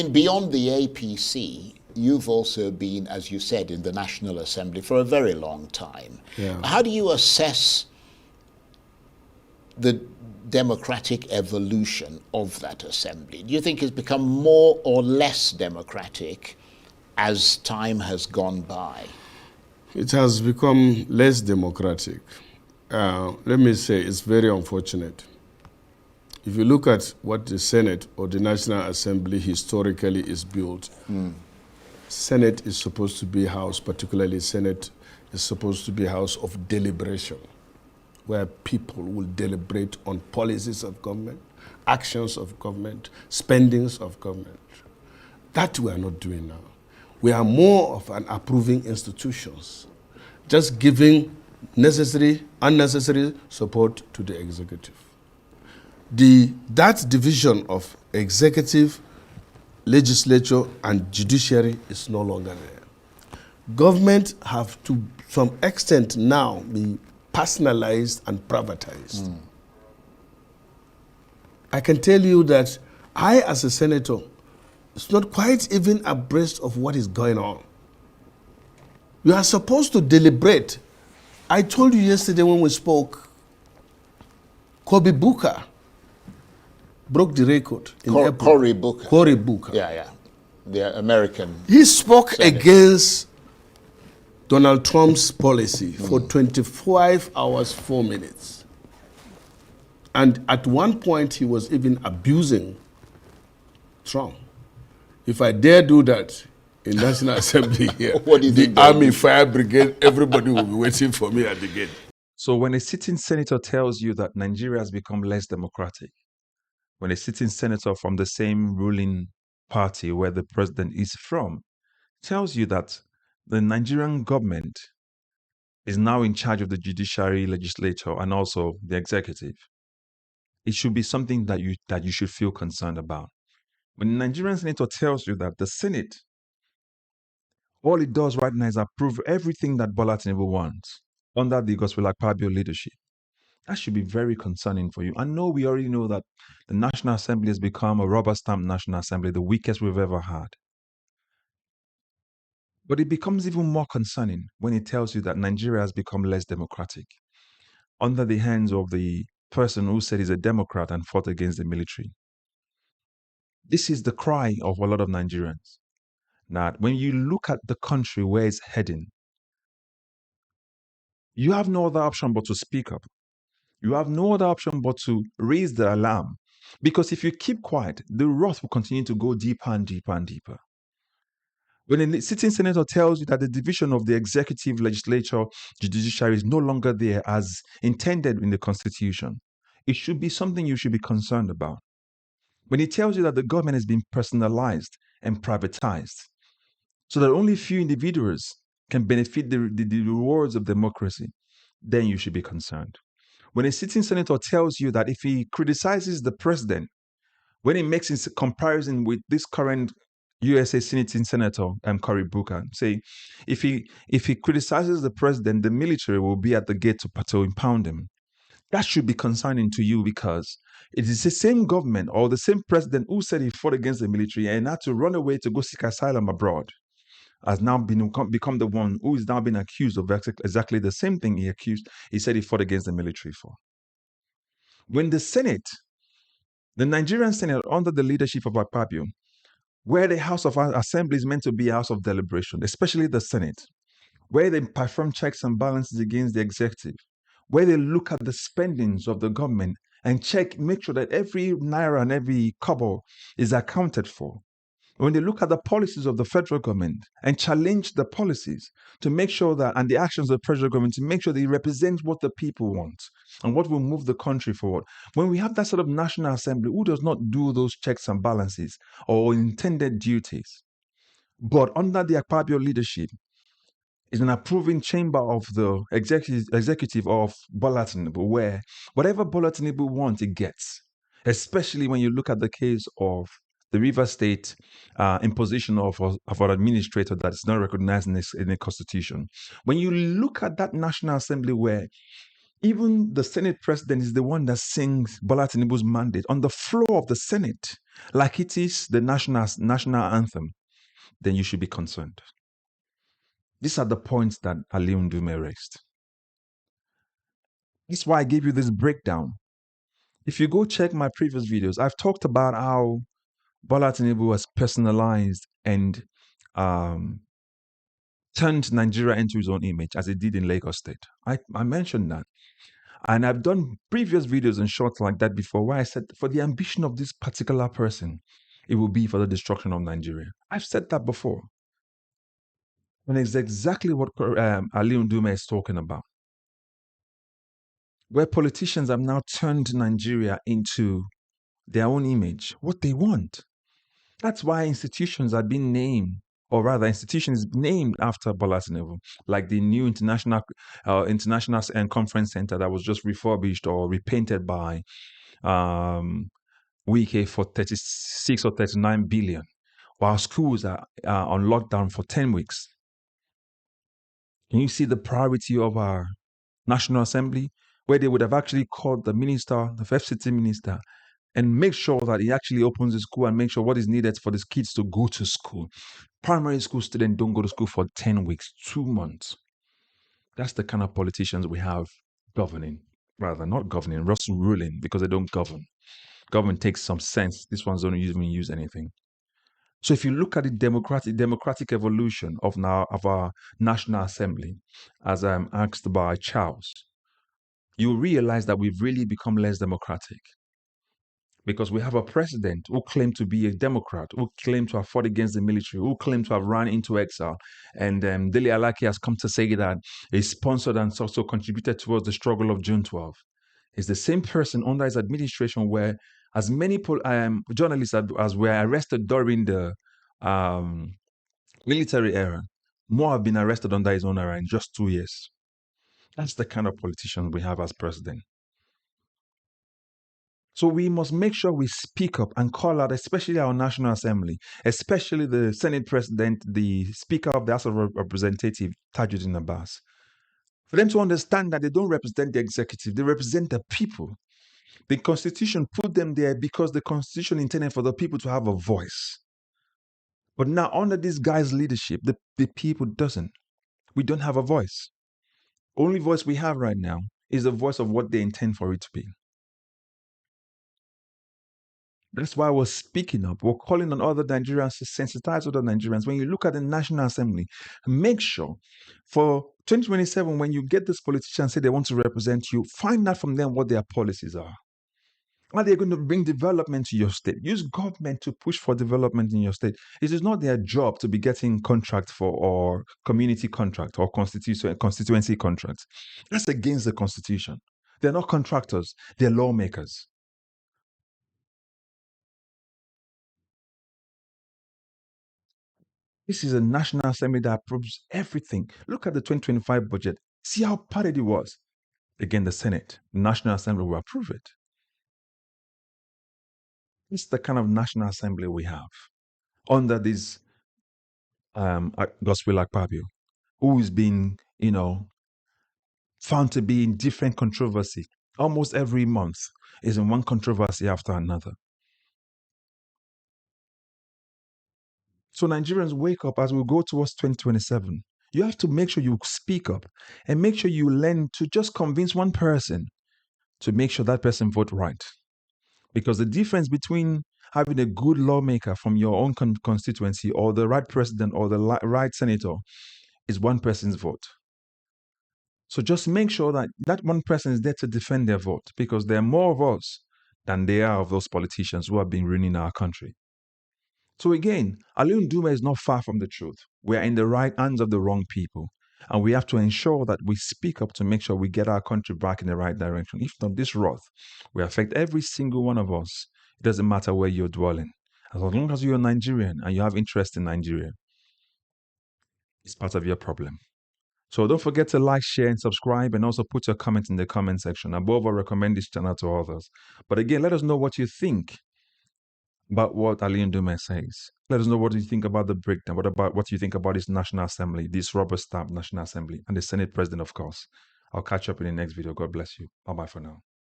Beyond the APC, you've also been, as you said, in the National Assembly for a very long time. Yeah. How do you assess the democratic evolution of that assembly? Do you think it's become more or less democratic as time has gone by? It has become less democratic. Let me say it's very unfortunate. If you look at what the Senate or the National Assembly historically is built, Senate is supposed to be a house, particularly Senate is supposed to be a house of deliberation, where people will deliberate on policies of government, actions of government, spendings of government. That we are not doing now. We are more of an approving institutions, just giving necessary, unnecessary support to the executive. That division of executive, legislature, and judiciary is no longer there. Government have to some extent now be personalized and privatized. I can tell you that I, as a senator, is not quite even abreast of what is going on. You are supposed to deliberate. I told you yesterday when we spoke, Kobe Booker broke the record in April. Cory Booker. Cory Booker. Yeah. The American. He spoke Senator against Donald Trump's policy for 25 hours, 4 minutes. And at one point, he was even abusing Trump. If I dare do that in National Assembly here, the Army, Fire Brigade, everybody will be waiting for me at the gate. So when a sitting senator tells you that Nigeria has become less democratic, when a sitting senator from the same ruling party where the president is from tells you that the Nigerian government is now in charge of the judiciary, legislature, and also the executive, it should be something that you should feel concerned about. When a Nigerian senator tells you that the Senate, all it does right now is approve everything that Bola Tinubu wants under the Gospel Akpabio leadership, that should be very concerning for you. I know we already know that the National Assembly has become a rubber stamp National Assembly, the weakest we've ever had. But it becomes even more concerning when it tells you that Nigeria has become less democratic under the hands of the person who said he's a Democrat and fought against the military. This is the cry of a lot of Nigerians. Now, when you look at the country where it's heading, you have no other option but to speak up. You have no other option but to raise the alarm. Because if you keep quiet, the wrath will continue to go deeper and deeper and deeper. When a sitting senator tells you that the division of the executive, legislature, judiciary is no longer there as intended in the Constitution, it should be something you should be concerned about. When he tells you that the government has been personalized and privatized, so that only few individuals can benefit the rewards of democracy, then you should be concerned. When a sitting senator tells you that if he criticizes the president, when he makes his comparison with this current USA sitting senator, Cory Booker, say, if he criticizes the president, the military will be at the gate to impound him. That should be concerning to you because it is the same government or the same president who said he fought against the military and had to run away to go seek asylum abroad has now become the one who is now being accused of exactly the same thing he said he fought against the military for. When the Senate, the Nigerian Senate under the leadership of Akpabio, where the House of Assembly is meant to be a house of deliberation, especially the Senate, where they perform checks and balances against the executive, where they look at the spendings of the government and make sure that every naira and every kobo is accounted for. When they look at the policies of the federal government and challenge the policies to make sure that, and the actions of the federal government to make sure they represent what the people want and what will move the country forward. When we have that sort of National Assembly who does not do those checks and balances or intended duties, but under the Akpabio leadership, is an approving chamber of the executive of Bola Tinubu, where whatever Bola Tinubu wants, it gets. Especially when you look at the case of the Rivers State imposition of an administrator that is not recognized in the Constitution. When you look at that National Assembly where Even the Senate president is the one that sings Bola Tinubu's mandate on the floor of the Senate, like it is the national anthem. Then you should be concerned. These are the points that Ali Ndume raised. This is why I gave you this breakdown. If you go check my previous videos, I've talked about how Bola Tinubu has personalized and turned Nigeria into his own image, as he did in Lagos State. I mentioned that. And I've done previous videos and shorts like that before where I said for the ambition of this particular person, it will be for the destruction of Nigeria. I've said that before. And it's exactly what Ali Ndume is talking about. Where politicians have now turned Nigeria into their own image, what they want. That's why institutions are being named, or rather, institutions named after Bola Tinubu, like the new international and conference center that was just refurbished or repainted by Wike for 36 or 39 billion, while schools are on lockdown for 10 weeks. Can you see the priority of our National Assembly, where they would have actually called the minister, the FCT minister, and make sure that he actually opens the school and make sure what is needed for these kids to go to school. Primary school students don't go to school for 10 weeks, 2 months. That's the kind of politicians we have governing. Rather, not governing, just ruling, because they don't govern. Government takes some sense. This one's don't even use anything. So if you look at the democratic evolution of our National Assembly, as I'm asked by Charles, you realize that we've really become less democratic. Because we have a president who claimed to be a Democrat, who claimed to have fought against the military, who claimed to have run into exile. And Dele Alaki has come to say that he sponsored and also contributed towards the struggle of June 12. It's the same person under his administration where as many journalists as were arrested during the military era, more have been arrested under his own era in just 2 years. That's the kind of politician we have as president. So we must make sure we speak up and call out, especially our National Assembly, especially the Senate President, the Speaker of the House of Representatives, Tajuddin Abbas, for them to understand that they don't represent the executive, they represent the people. The Constitution put them there because the Constitution intended for the people to have a voice. But now under this guy's leadership, the people doesn't. We don't have a voice. Only voice we have right now is the voice of what they intend for it to be. That's why we're speaking up. We're calling on other Nigerians to sensitize other Nigerians. When you look at the National Assembly, make sure for 2027, when you get this politician say they want to represent you, find out from them what their policies are. Are they going to bring development to your state? Use government to push for development in your state. It is not their job to be getting contract for or community contract or constituency contracts. That's against the Constitution. They're not contractors. They're lawmakers. This is a National Assembly that approves everything. Look at the 2025 budget. See how padded it was. Again, the Senate, the National Assembly will approve it. This is the kind of National Assembly we have under this Gospel Akpabio, who is being, found to be in different controversy. Almost every month is in one controversy after another. So Nigerians, wake up as we go towards 2027. You have to make sure you speak up and make sure you learn to just convince one person to make sure that person vote right. Because the difference between having a good lawmaker from your own constituency or the right president or the right senator is one person's vote. So just make sure that that one person is there to defend their vote, because there are more of us than there are of those politicians who have been ruining our country. So again, Ali Ndume is not far from the truth. We are in the right hands of the wrong people. And we have to ensure that we speak up to make sure we get our country back in the right direction. If not, this wrath will affect every single one of us. It doesn't matter where you're dwelling. As long as you're Nigerian and you have interest in Nigeria, it's part of your problem. So don't forget to like, share, and subscribe, and also put your comments in the comment section. Above all, recommend this channel to others. But again, let us know what you think about what Ali Ndume says. Let us know what you think about the breakdown. What you think about this National Assembly, this rubber stamp National Assembly, and the Senate President, of course. I'll catch up in the next video. God bless you. Bye-bye for now.